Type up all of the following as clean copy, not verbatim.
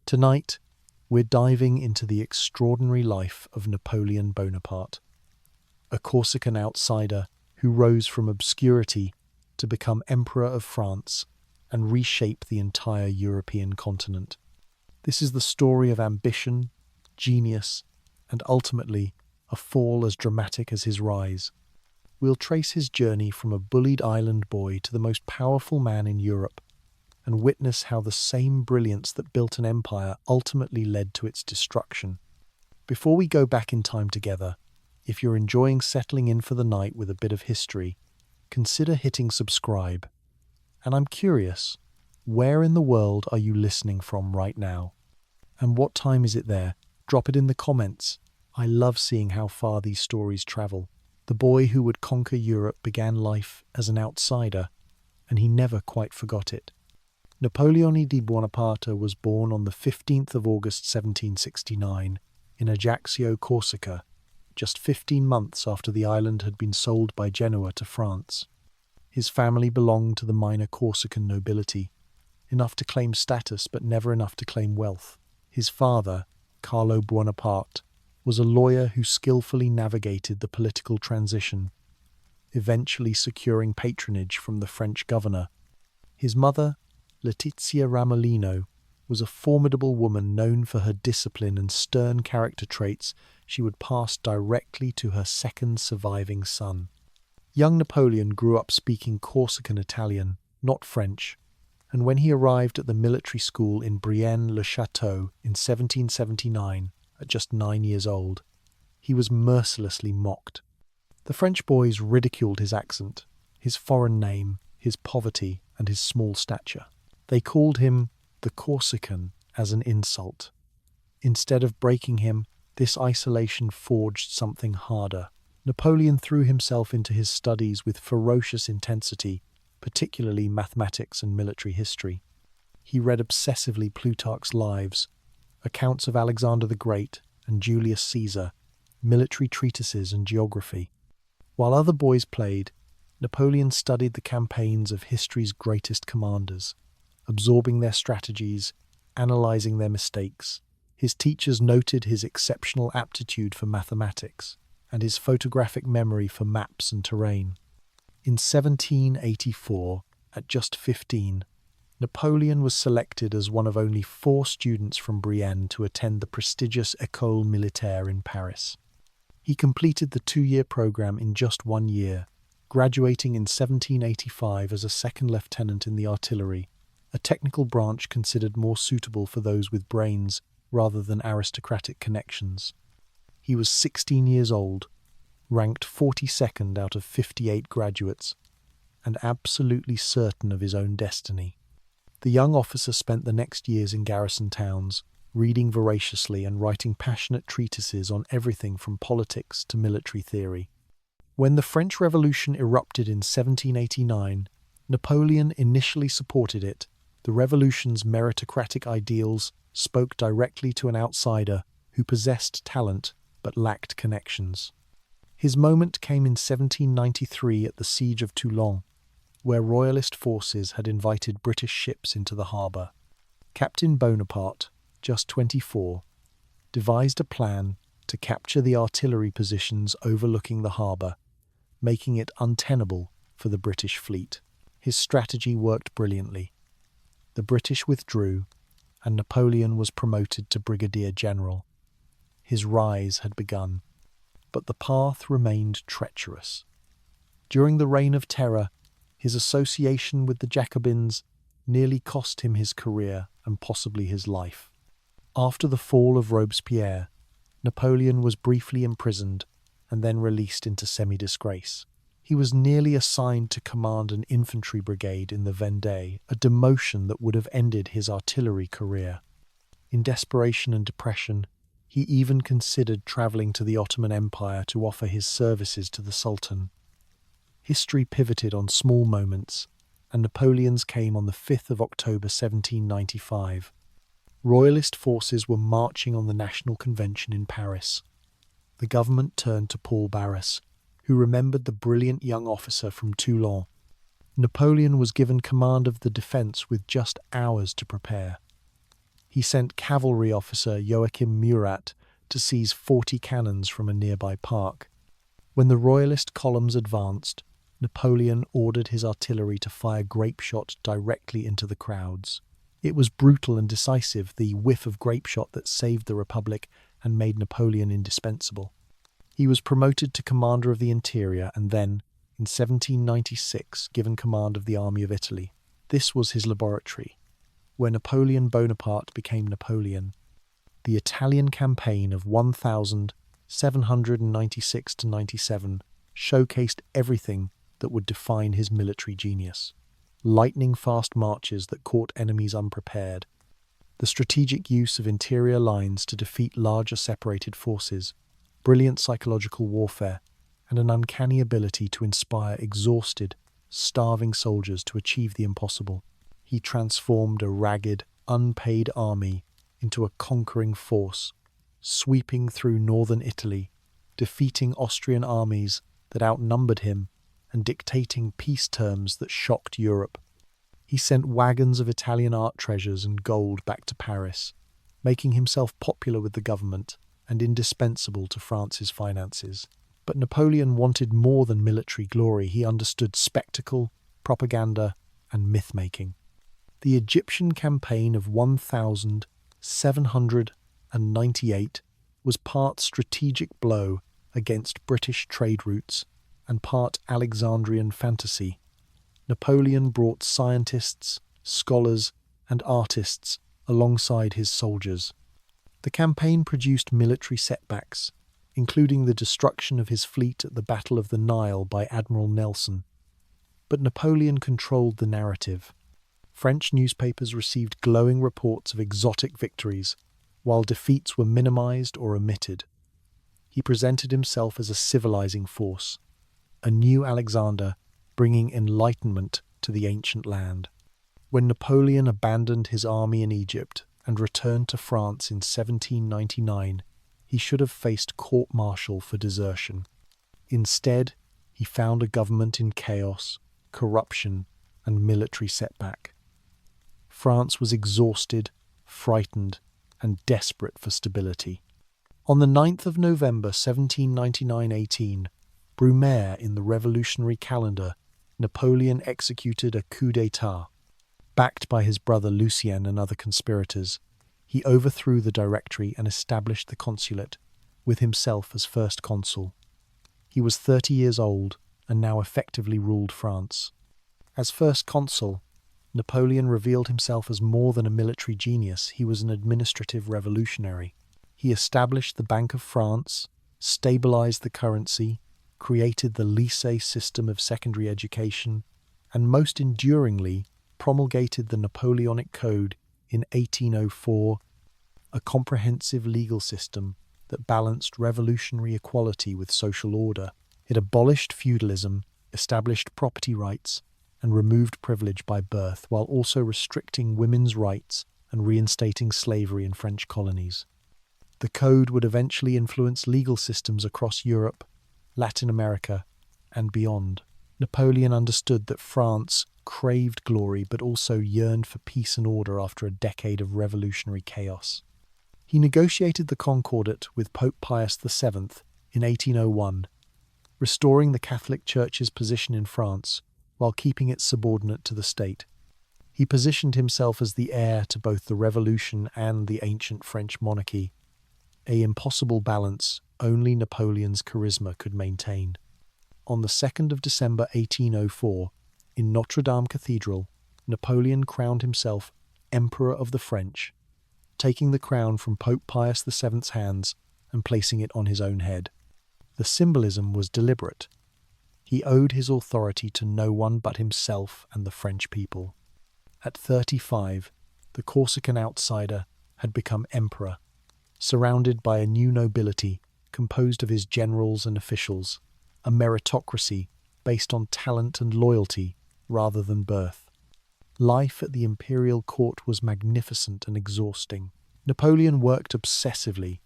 Tonight, we're diving into the extraordinary life of Napoleon Bonaparte, a Corsican outsider who rose from obscurity to become Emperor of France and reshape the entire European continent. This is the story of ambition, genius, and ultimately a fall as dramatic as his rise. We'll trace his journey from a bullied island boy to the most powerful man in Europe and witness how the same brilliance that built an empire ultimately led to its destruction. Before we go back in time together, if you're enjoying settling in for the night with a bit of history, consider hitting subscribe. And I'm curious, where in the world are you listening from right now? And what time is it there? Drop it in the comments. I love seeing how far these stories travel. The boy who would conquer Europe began life as an outsider, and he never quite forgot it. Napoleon Bonaparte was born on the 15th of August 1769 in Ajaccio, Corsica, just 15 months after the island had been sold by Genoa to France. His family belonged to the minor Corsican nobility, enough to claim status but never enough to claim wealth. His father, Carlo Bonaparte, was a lawyer who skillfully navigated the political transition, eventually securing patronage from the French governor. His mother, Letizia Ramolino, was a formidable woman known for her discipline and stern character traits she would pass directly to her second surviving son. Young Napoleon grew up speaking Corsican Italian, not French, and when he arrived at the military school in Brienne-le-Château in 1779, at just 9 years old, he was mercilessly mocked. The French boys ridiculed his accent, his foreign name, his poverty, and his small stature. They called him the Corsican as an insult. Instead of breaking him, this isolation forged something harder. Napoleon threw himself into his studies with ferocious intensity, particularly mathematics and military history. He read obsessively Plutarch's Lives, accounts of Alexander the Great and Julius Caesar, military treatises and geography. While other boys played, Napoleon studied the campaigns of history's greatest commanders, absorbing their strategies, analyzing their mistakes. His teachers noted his exceptional aptitude for mathematics and his photographic memory for maps and terrain. In 1784, at just 15, Napoleon was selected as one of only 4 students from Brienne to attend the prestigious École Militaire in Paris. He completed the 2-year program in just 1 year, graduating in 1785 as a second lieutenant in the artillery, a technical branch considered more suitable for those with brains rather than aristocratic connections. He was 16 years old, ranked 42nd out of 58 graduates, and absolutely certain of his own destiny. The young officer spent the next years in garrison towns, reading voraciously and writing passionate treatises on everything from politics to military theory. When the French Revolution erupted in 1789, Napoleon initially supported it. The revolution's meritocratic ideals spoke directly to an outsider who possessed talent but lacked connections. His moment came in 1793 at the Siege of Toulon, where royalist forces had invited British ships into the harbour. Captain Bonaparte, just 24, devised a plan to capture the artillery positions overlooking the harbour, making it untenable for the British fleet. His strategy worked brilliantly. The British withdrew, and Napoleon was promoted to brigadier general. His rise had begun, but the path remained treacherous. During the Reign of Terror, his association with the Jacobins nearly cost him his career and possibly his life. After the fall of Robespierre, Napoleon was briefly imprisoned and then released into semi-disgrace. He was nearly assigned to command an infantry brigade in the Vendée, a demotion that would have ended his artillery career. In desperation and depression, he even considered travelling to the Ottoman Empire to offer his services to the Sultan. History pivoted on small moments, and Napoleon's came on the 5th of October 1795. Royalist forces were marching on the National Convention in Paris. The government turned to Paul Barras, who remembered the brilliant young officer from Toulon. Napoleon was given command of the defence with just hours to prepare. He He sent cavalry officer Joachim Murat to seize 40 cannons from a nearby park. When the royalist columns advanced, Napoleon ordered his artillery to fire grapeshot directly into the crowds. It was brutal and decisive, the whiff of grapeshot that saved the Republic and made Napoleon indispensable. He was promoted to commander of the interior and then, in 1796, given command of the Army of Italy. This was his laboratory, where Napoleon Bonaparte became Napoleon. The Italian campaign of 1796–97 showcased everything that would define his military genius. Lightning-fast marches that caught enemies unprepared, the strategic use of interior lines to defeat larger separated forces, brilliant psychological warfare, and an uncanny ability to inspire exhausted, starving soldiers to achieve the impossible. He transformed a ragged, unpaid army into a conquering force, sweeping through northern Italy, defeating Austrian armies that outnumbered him and dictating peace terms that shocked Europe. He sent wagons of Italian art treasures and gold back to Paris, making himself popular with the government and indispensable to France's finances. But Napoleon wanted more than military glory. He understood spectacle, propaganda, and myth-making. The Egyptian campaign of 1798 was part strategic blow against British trade routes and part Alexandrian fantasy. Napoleon brought scientists, scholars, and artists alongside his soldiers. The campaign produced military setbacks, including the destruction of his fleet at the Battle of the Nile by Admiral Nelson. But Napoleon controlled the narrative. French newspapers received glowing reports of exotic victories, while defeats were minimized or omitted. He presented himself as a civilizing force, a new Alexander bringing enlightenment to the ancient land. When Napoleon abandoned his army in Egypt and returned to France in 1799, he should have faced court-martial for desertion. Instead, he found a government in chaos, corruption, and military setback. France was exhausted, frightened, and desperate for stability. On the 9th of November 1799–18, Brumaire in the revolutionary calendar, Napoleon executed a coup d'état. Backed by his brother Lucien and other conspirators, he overthrew the Directory and established the consulate, with himself as first consul. He was 30 years old and now effectively ruled France. As first consul, Napoleon revealed himself as more than a military genius. He was an administrative revolutionary. He established the Bank of France, stabilized the currency, created the lycée system of secondary education, and most enduringly promulgated the Napoleonic Code in 1804, a comprehensive legal system that balanced revolutionary equality with social order. It abolished feudalism, established property rights, and removed privilege by birth, while also restricting women's rights and reinstating slavery in French colonies. The code would eventually influence legal systems across Europe, Latin America, and beyond. Napoleon understood that France craved glory but also yearned for peace and order after a decade of revolutionary chaos. He negotiated the Concordat with Pope Pius VII in 1801, restoring the Catholic Church's position in France while keeping it subordinate to the state. He positioned himself as the heir to both the revolution and the ancient French monarchy, an impossible balance only Napoleon's charisma could maintain. On the 2nd of December 1804, in Notre Dame Cathedral, Napoleon crowned himself Emperor of the French, taking the crown from Pope Pius VII's hands and placing it on his own head. The symbolism was deliberate. He owed his authority to no one but himself and the French people. At 35, the Corsican outsider had become emperor, surrounded by a new nobility composed of his generals and officials, a meritocracy based on talent and loyalty rather than birth. Life at the imperial court was magnificent and exhausting. Napoleon worked obsessively,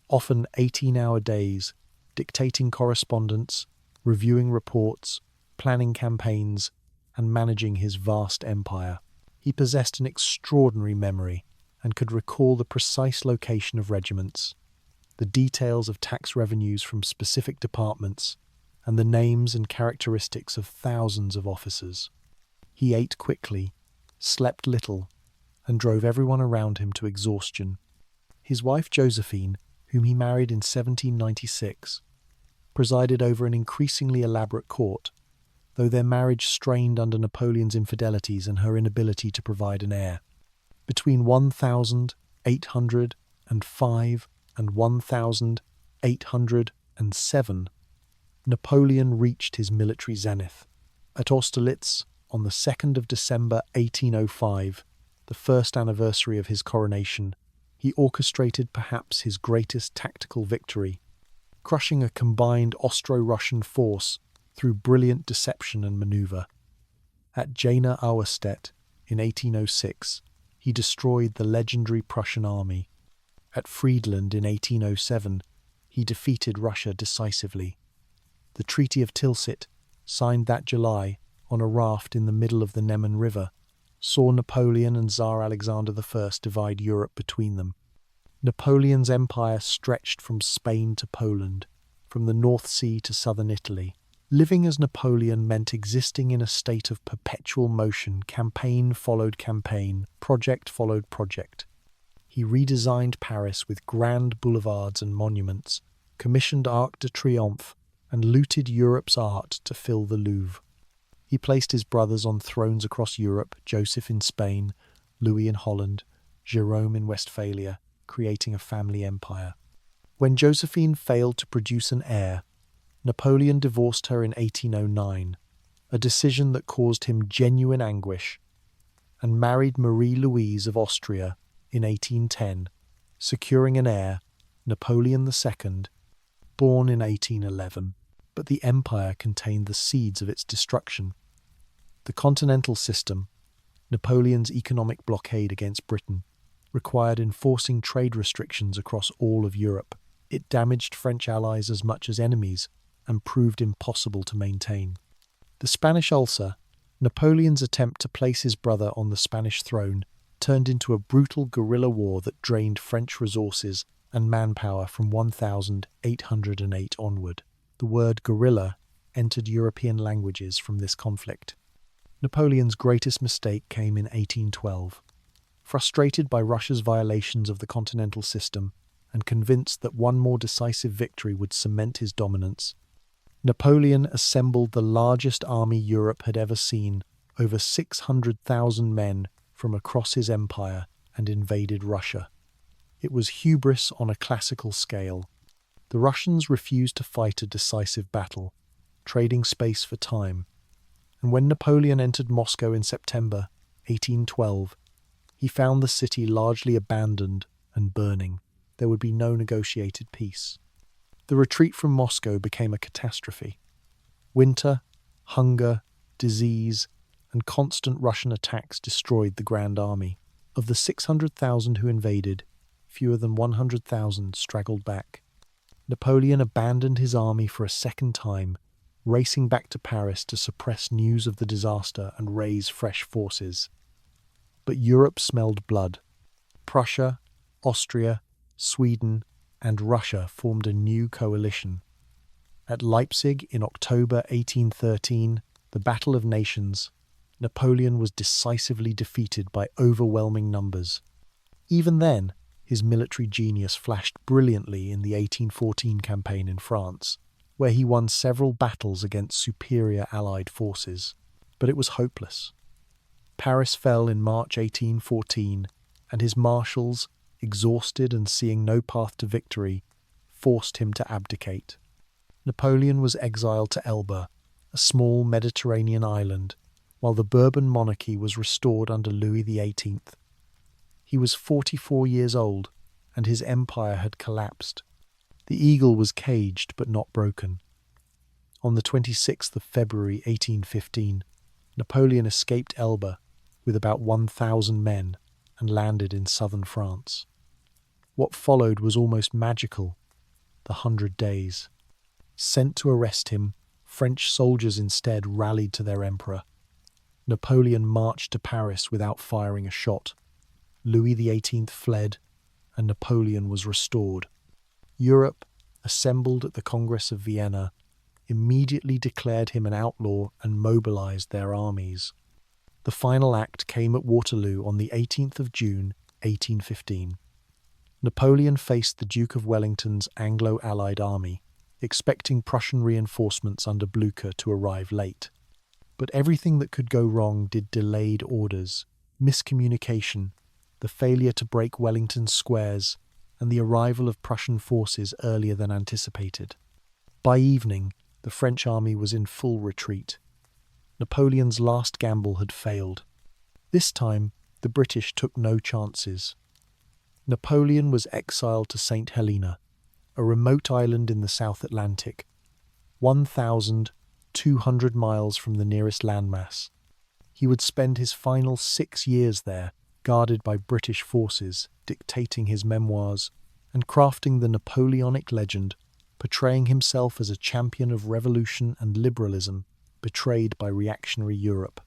often 18-hour days, dictating correspondence, reviewing reports, planning campaigns, and managing his vast empire. He possessed an extraordinary memory, and could recall the precise location of regiments, the details of tax revenues from specific departments, and the names and characteristics of thousands of officers. He ate quickly, slept little, and drove everyone around him to exhaustion. His wife Josephine, whom he married in 1796, presided over an increasingly elaborate court, though their marriage strained under Napoleon's infidelities and her inability to provide an heir. Between 1805 and 1807, Napoleon reached his military zenith. At Austerlitz, on the 2nd of December 1805, the first anniversary of his coronation, he orchestrated perhaps his greatest tactical victory, crushing a combined Austro-Russian force through brilliant deception and manoeuvre. At Jena Auerstedt in 1806, he destroyed the legendary Prussian army. At Friedland in 1807, he defeated Russia decisively. The Treaty of Tilsit, signed that July on a raft in the middle of the Neman River, saw Napoleon and Tsar Alexander I divide Europe between them. Napoleon's empire stretched from Spain to Poland, from the North Sea to southern Italy. Living as Napoleon meant existing in a state of perpetual motion. Campaign followed campaign, project followed project. He redesigned Paris with grand boulevards and monuments, commissioned Arc de Triomphe, and looted Europe's art to fill the Louvre. He placed his brothers on thrones across Europe, Joseph in Spain, Louis in Holland, Jerome in Westphalia, creating a family empire. When Josephine failed to produce an heir, Napoleon divorced her in 1809, a decision that caused him genuine anguish, and married Marie-Louise of Austria in 1810, securing an heir, Napoleon II, born in 1811. But the empire contained the seeds of its destruction. The continental system, Napoleon's economic blockade against Britain, required enforcing trade restrictions across all of Europe. It damaged French allies as much as enemies and proved impossible to maintain. The Spanish ulcer, Napoleon's attempt to place his brother on the Spanish throne, turned into a brutal guerrilla war that drained French resources and manpower from 1808 onward. The word guerrilla entered European languages from this conflict. Napoleon's greatest mistake came in 1812. Frustrated by Russia's violations of the continental system and convinced that one more decisive victory would cement his dominance, Napoleon assembled the largest army Europe had ever seen, over 600,000 men from across his empire, and invaded Russia. It was hubris on a classical scale. The Russians refused to fight a decisive battle, trading space for time. And when Napoleon entered Moscow in September 1812, he found the city largely abandoned and burning. There would be no negotiated peace. The retreat from Moscow became a catastrophe. Winter, hunger, disease, and constant Russian attacks destroyed the Grand Army. Of the 600,000 who invaded, fewer than 100,000 straggled back. Napoleon abandoned his army for a second time, racing back to Paris to suppress news of the disaster and raise fresh forces. But Europe smelled blood. Prussia, Austria, Sweden, and Russia formed a new coalition. At Leipzig in October 1813, the Battle of Nations, Napoleon was decisively defeated by overwhelming numbers. Even then, his military genius flashed brilliantly in the 1814 campaign in France, where he won several battles against superior Allied forces. But it was hopeless. Paris fell in March 1814, and his marshals, exhausted and seeing no path to victory, forced him to abdicate. Napoleon was exiled to Elba, a small Mediterranean island, while the Bourbon monarchy was restored under Louis XVIII. He was 44 years old, and his empire had collapsed. The eagle was caged but not broken. On the 26th of February 1815, Napoleon escaped Elba with about 1,000 men and landed in southern France. What followed was almost magical: the 100 Days. Sent to arrest him, French soldiers instead rallied to their emperor. Napoleon marched to Paris without firing a shot. Louis XVIII fled, and Napoleon was restored. Europe, assembled at the Congress of Vienna, immediately declared him an outlaw and mobilized their armies. The final act came at Waterloo on the 18th of June, 1815. Napoleon faced the Duke of Wellington's Anglo-Allied army, expecting Prussian reinforcements under Blucher to arrive late. But everything that could go wrong did: delayed orders, miscommunication, the failure to break Wellington's squares, and the arrival of Prussian forces earlier than anticipated. By evening, the French army was in full retreat. Napoleon's last gamble had failed. This time, the British took no chances. Napoleon was exiled to St. Helena, a remote island in the South Atlantic, 1,200 miles from the nearest landmass. He would spend his final 6 years there, guarded by British forces, dictating his memoirs and crafting the Napoleonic legend, portraying himself as a champion of revolution and liberalism, betrayed by reactionary Europe.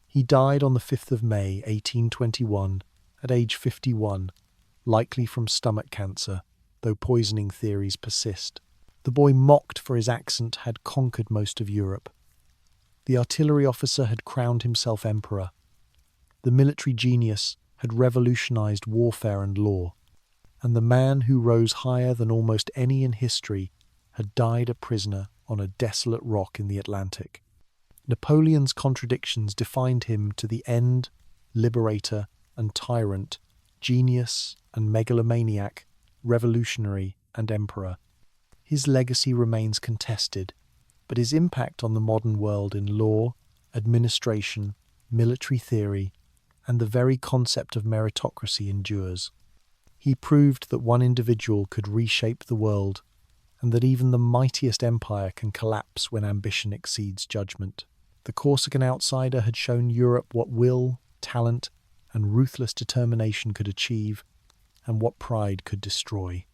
He died on the 5th of May, 1821, at age 51, likely from stomach cancer, though poisoning theories persist. The boy mocked for his accent had conquered most of Europe. The artillery officer had crowned himself emperor. The military genius had revolutionized warfare and law. And the man who rose higher than almost any in history had died a prisoner on a desolate rock in the Atlantic. Napoleon's contradictions defined him to the end, liberator and tyrant, genius and megalomaniac, revolutionary and emperor. His legacy remains contested, but his impact on the modern world in law, administration, military theory, and the very concept of meritocracy endures. He proved that one individual could reshape the world, and that even the mightiest empire can collapse when ambition exceeds judgment. The Corsican outsider had shown Europe what will, talent, and ruthless determination could achieve, and what pride could destroy.